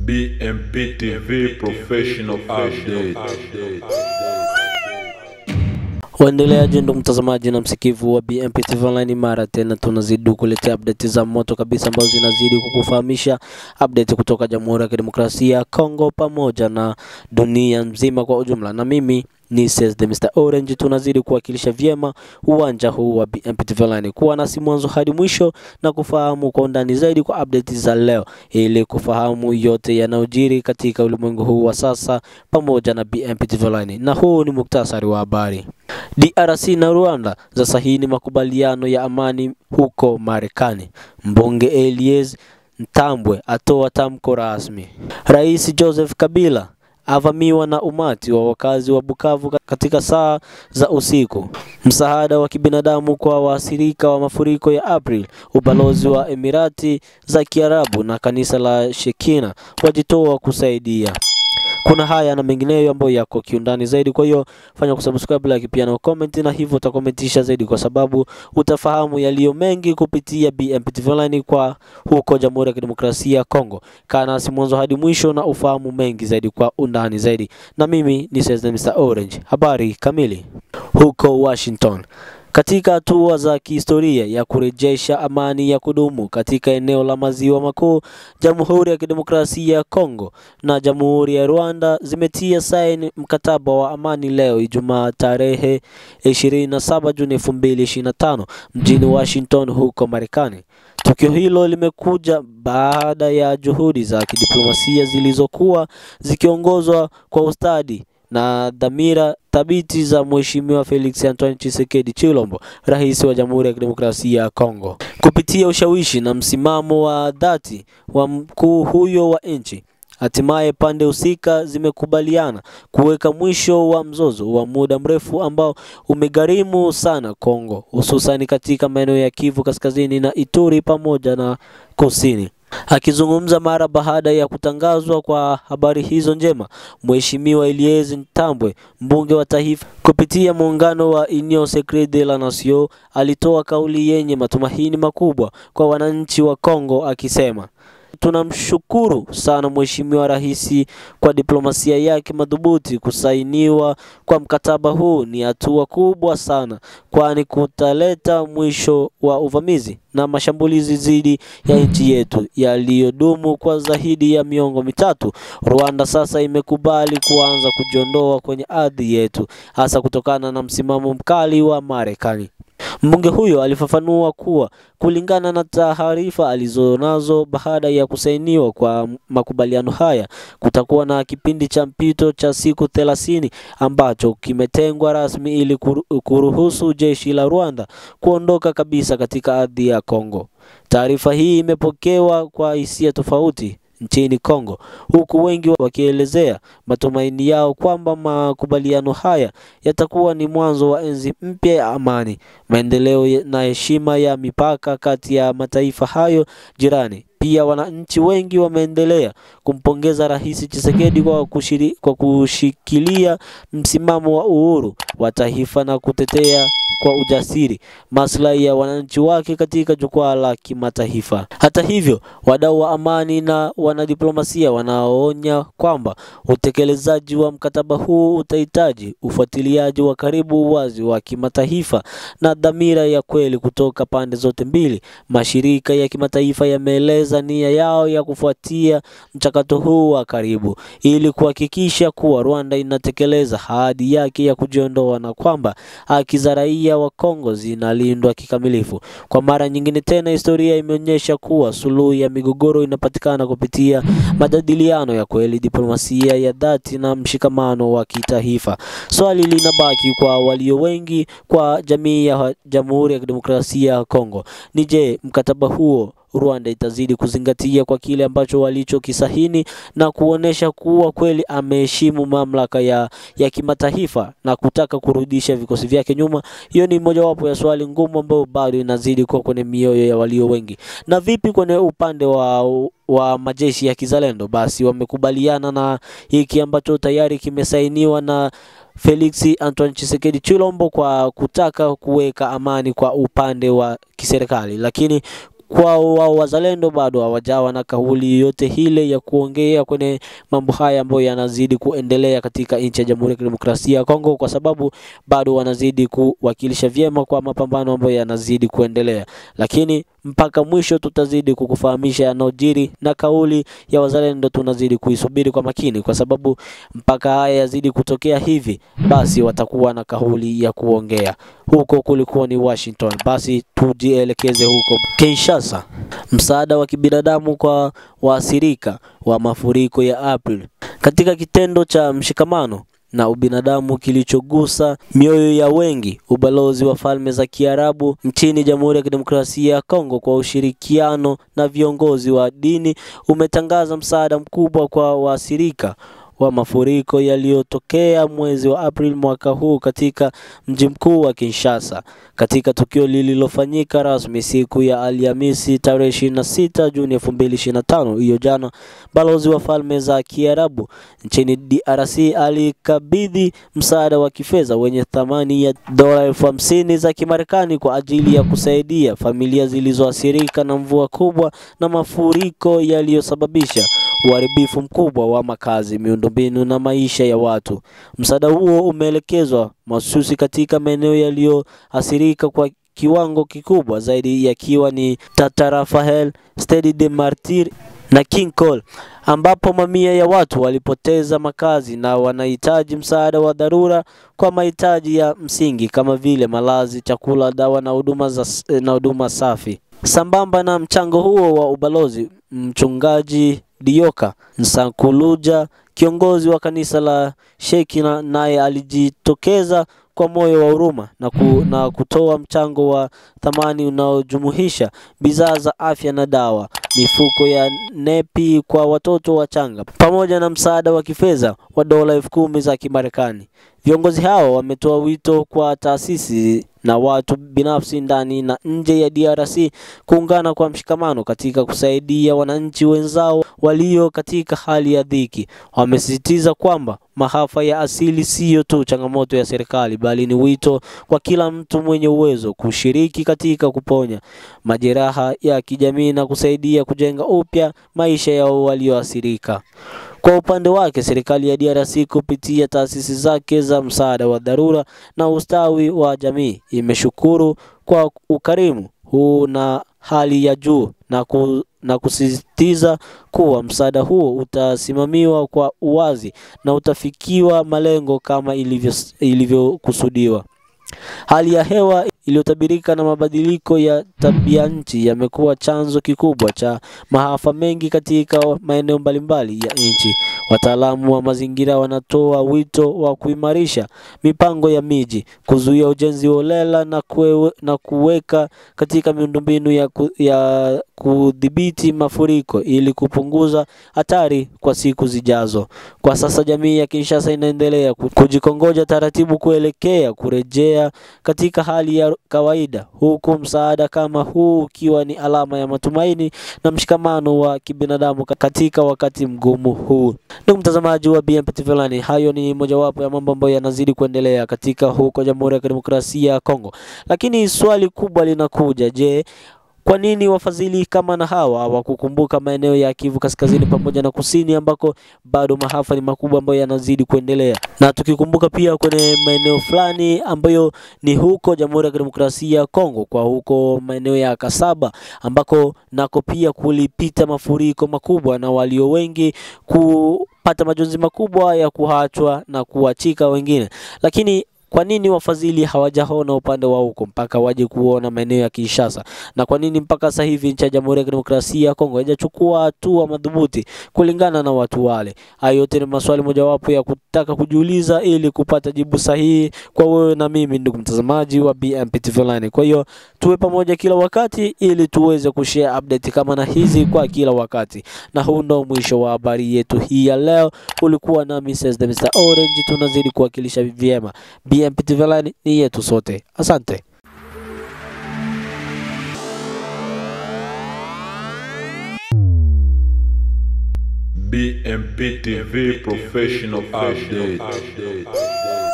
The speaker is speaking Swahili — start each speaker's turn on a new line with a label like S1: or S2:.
S1: BMP TV Professional Update.
S2: Waendeleaje ndugu mtazamaji na msikivu wa BMP TV Online, mara tena tunazidi kukuletea update za moto kabisa ambazo zinazidi kukufahamisha update kutoka Jamhuri ya Kidemokrasia ya Kongo pamoja na dunia nzima kwa ujumla. Na mimi ni the Mr. Orange, tunazidi kuwakilisha vyema uwanja huu wa BMP TV Online. Kuwa nasi mwanzo hadi mwisho na kufahamu kwa undani zaidi kwa update za leo, ili kufahamu yote yanayojiri katika ulimwengu huu wa sasa pamoja na BMP TV Online. Na huu ni muktasari wa habari. DRC na Rwanda za sahihi makubaliano ya amani huko Marekani. Mbunge Elias Ntambwe atoa tamko rasmi. Rais Joseph Kabila avamiwa na umati wa wakazi wa Bukavu katika saa za usiku. Msaada wa kibinadamu kwa waathirika wa mafuriko ya April. Ubalozi wa Emirati za Kiarabu na kanisa la Shekina wajitoa kusaidia. Kuna haya na mengineyo ambayo yako kiundani zaidi, kwa hiyo fanya kusubscribe, like pia na comment, na hivyo utakomentisha zaidi kwa sababu utafahamu yaliyo mengi kupitia BMP TV Online kwa huko Jamhuri ya Kidemokrasia ya Kongo. Kana si mwanzo hadi mwisho na ufahamu mengi zaidi kwa undani zaidi. Na mimi ni Mr. Orange. Habari kamili. Huko Washington, katika hatua za kihistoria ya kurejesha amani ya kudumu katika eneo la Maziwa Makuu, Jamhuri ya Kidemokrasia ya Kongo na Jamhuri ya Rwanda zimetia saini mkataba wa amani leo Ijumaa tarehe 27 Juni 2025 mjini Washington huko Marekani. Tukio hilo limekuja baada ya juhudi za kidiplomasia zilizokuwa zikiongozwa kwa ustadi na dhamira thabiti za Mheshimiwa Felix Antoine Tshisekedi Tshilombo, rais wa Jamhuri ya Kidemokrasia ya Kongo. Kupitia ushawishi na msimamo wa dhati wa mkuu huyo wa nchi, hatimaye pande husika zimekubaliana kuweka mwisho wa mzozo wa muda mrefu ambao umegharimu sana Kongo, hususan katika maeneo ya Kivu Kaskazini na Ituri pamoja na Kusini. Akizungumza mara baada ya kutangazwa kwa habari hizo njema, Mheshimiwa Elias Ntambwe, mbunge wa taifa kupitia muungano wa Union Sacrée de la Nation, alitoa kauli yenye matumaini makubwa kwa wananchi wa Kongo akisema, tunamshukuru sana Mheshimiwa Rais kwa diplomasia yake madhubuti. Kusainiwa kwa mkataba huu ni hatua kubwa sana, kwani kutaleta mwisho wa uvamizi na mashambulizi dhidi ya nchi yetu yaliyodumu kwa zaidi ya miongo mitatu. Rwanda sasa imekubali kuanza kujiondoa kwenye ardhi yetu, hasa kutokana na msimamo mkali wa Marekani. Mbunge huyo alifafanua kuwa kulingana na taarifa alizonazo, baada ya kusainiwa kwa makubaliano haya kutakuwa na kipindi cha mpito cha siku 30 ambacho kimetengwa rasmi ili kuruhusu jeshi la Rwanda kuondoka kabisa katika ardhi ya Kongo. Taarifa hii imepokewa kwa hisia tofauti nchini Kongo, huku wengi wakielezea matumaini yao kwamba makubaliano haya yatakuwa ni mwanzo wa enzi mpya ya amani, maendeleo na heshima ya mipaka kati ya mataifa hayo jirani. Pia wananchi wengi wameendelea kumpongeza Rais Tshisekedi kwa kushikilia msimamo wa uhuru wa taifa na kutetea kwa ujasiri maslahi ya wananchi wake katika jukwaa la kimataifa. Hata hivyo, wadau wa amani na wanadiplomasia wanaonya kwamba utekelezaji wa mkataba huu utahitaji ufuatiliaji wa karibu, wazi wa kimataifa na dhamira ya kweli kutoka pande zote mbili. Mashirika ya kimataifa yameeleza nia yao ya kufuatia mchakato huu wa karibu ili kuhakikisha kuwa Rwanda inatekeleza ahadi yake ya kujiondoa na kwamba haki za raia wa Kongo zinalindwa kikamilifu. Kwa mara nyingine tena, historia imeonyesha kuwa suluhu ya migogoro inapatikana kupitia majadiliano ya kweli, diplomasia ya dhati na mshikamano wa kitaifa. Swali linabaki kwa walio wengi kwa jamii ya Jamhuri ya Kidemokrasia ya Kongo ni je, mkataba huo Rwanda itazidi kuzingatia kwa kile ambacho walichokisahini na kuonesha kuwa kweli ameheshimu mamlaka ya kimataifa na kutaka kurudisha vikosi vyake nyuma? Hiyo ni mojawapo ya swali ngumu ambayo bado inazidi kwa kwenye mioyo ya walio wengi. Na vipi kwenye upande wa majeshi ya kizalendo? Basi wamekubaliana na hiki ambacho tayari kimesainiwa na Felix Antoine Tshisekedi Tshilombo kwa kutaka kuweka amani kwa upande wa kiserikali, lakini kwao wao wazalendo bado hawajawa na kauli yote hile ya kuongea kwenye mambo haya ambayo yanazidi kuendelea katika nchi ya Jamhuri ya Kidemokrasia ya Kongo, kwa sababu bado wanazidi kuwakilisha vyema kwa mapambano ambayo yanazidi kuendelea. Lakini mpaka mwisho tutazidi kukufahamisha yanojiri, na kauli ya wazalendo tunazidi kuisubiri kwa makini, kwa sababu mpaka haya yazidi kutokea hivi, basi watakuwa na kauli ya kuongea. Huko kulikuwa ni Washington, basi tujielekeze huko Kinshasa. Msaada wa kibinadamu kwa waathirika wa mafuriko ya April. Katika kitendo cha mshikamano na ubinadamu kilichogusa mioyo ya wengi, ubalozi wa Falme za Kiarabu nchini Jamhuri ya Kidemokrasia ya Kongo kwa ushirikiano na viongozi wa dini umetangaza msaada mkubwa kwa waathirika wa mafuriko yaliyotokea mwezi wa April mwaka huu katika mji mkuu wa Kinshasa. Katika tukio lililofanyika rasmi siku ya Alhamisi tarehe 26 Juni 2025, hiyo jana, balozi wa Falme za Kiarabu nchini DRC alikabidhi msaada wa kifedha wenye thamani ya $50,000 za Kimarekani kwa ajili ya kusaidia familia zilizoathirika na mvua kubwa na mafuriko yaliyosababisha uharibifu mkubwa wa makazi, miundombinu na maisha ya watu. Msaada huo umeelekezwa mahususi katika maeneo yaliyoathirika kwa kiwango kikubwa zaidi, yakiwa ni Tata Raphael, Stade des Martyrs na King Cole, ambapo mamia ya watu walipoteza makazi na wanahitaji msaada wa dharura kwa mahitaji ya msingi kama vile malazi, chakula, dawa na huduma safi. Sambamba na mchango huo wa ubalozi, mchungaji Dioka Nsankuluja, kiongozi wa kanisa la Shekina, naye alijitokeza kwa moyo wa huruma na kutoa mchango wa thamani unaojumuisha bidhaa za afya na dawa, mifuko ya nepi kwa watoto wachanga, pamoja na msaada wa kifedha wa $10,000 za Kimarekani. Viongozi hao wametoa wito kwa taasisi na watu binafsi ndani na nje ya DRC kuungana kwa mshikamano katika kusaidia wananchi wenzao walio katika hali ya dhiki. Wamesisitiza kwamba maafa ya asili sio tu changamoto ya serikali, bali ni wito kwa kila mtu mwenye uwezo kushiriki katika kuponya majeraha ya kijamii na kusaidia kujenga upya maisha ya walioathirika. Kwa upande wake, serikali ya DRC kupitia taasisi zake za msaada wa dharura na ustawi wa jamii imeshukuru kwa ukarimu huu na hali ya juu na kusisitiza kuwa msaada huo utasimamiwa kwa uwazi na utafikiwa malengo kama ilivyokusudiwa. Hali ya hewa iliyotabirika na mabadiliko ya tabia nchi yamekuwa chanzo kikubwa cha maafa mengi katika maeneo mbalimbali ya nchi. Wataalamu wa mazingira wanatoa wito wa kuimarisha mipango ya miji, kuzuia ujenzi holela na kuweka katika miundombinu ya kudhibiti mafuriko ili kupunguza hatari kwa siku zijazo. Kwa sasa jamii ya Kinshasa inaendelea kujikongoja taratibu kuelekea kurejea katika hali ya kawaida, huku msaada kama huu ukiwa ni alama ya matumaini na mshikamano wa kibinadamu katika wakati mgumu huu. Ndugu mtazamaji wa BMP TV, hayo ni mojawapo ya mambo ambayo yanazidi kuendelea katika huko Jamhuri ya Kidemokrasia ya Kongo. Lakini swali kubwa linakuja, je, kwa nini wafadhili kama na hawa hawakukumbuka maeneo ya Kivu Kaskazini pamoja na Kusini ambako bado maafa ni makubwa ambayo yanazidi kuendelea? Na tukikumbuka pia kwenye maeneo fulani ambayo ni huko Jamhuri ya Kidemokrasia ya Kongo, kwa huko maeneo ya Kasaba ambako nako pia kulipita mafuriko makubwa na walio wengi kupata majonzi makubwa ya kuachwa na kuachika wengine. Lakini kwa nini wafadhili hawajaona upande wa huko mpaka waje kuona maeneo ya Kinshasa? Na kwa nini mpaka sasa hivi nchi ya Jamhuri ya Kidemokrasia ya Kongo haijachukua hatua madhubuti kulingana na watu wale? Hayo yote ni maswali mojawapo ya kutaka kujiuliza ili kupata jibu sahihi kwa wewe na mimi, ndugu mtazamaji wa BMP TV. Kwa hiyo tuwe pamoja kila wakati ili tuweze kushare update kama na hizi kwa kila wakati. Na huu ndo mwisho wa habari yetu hii ya leo. Ulikuwa na Mr. Orange, tunazidi kuwakilisha vyema. BMP TV ni yetu sote. Asante.
S1: BMP TV Professional Update.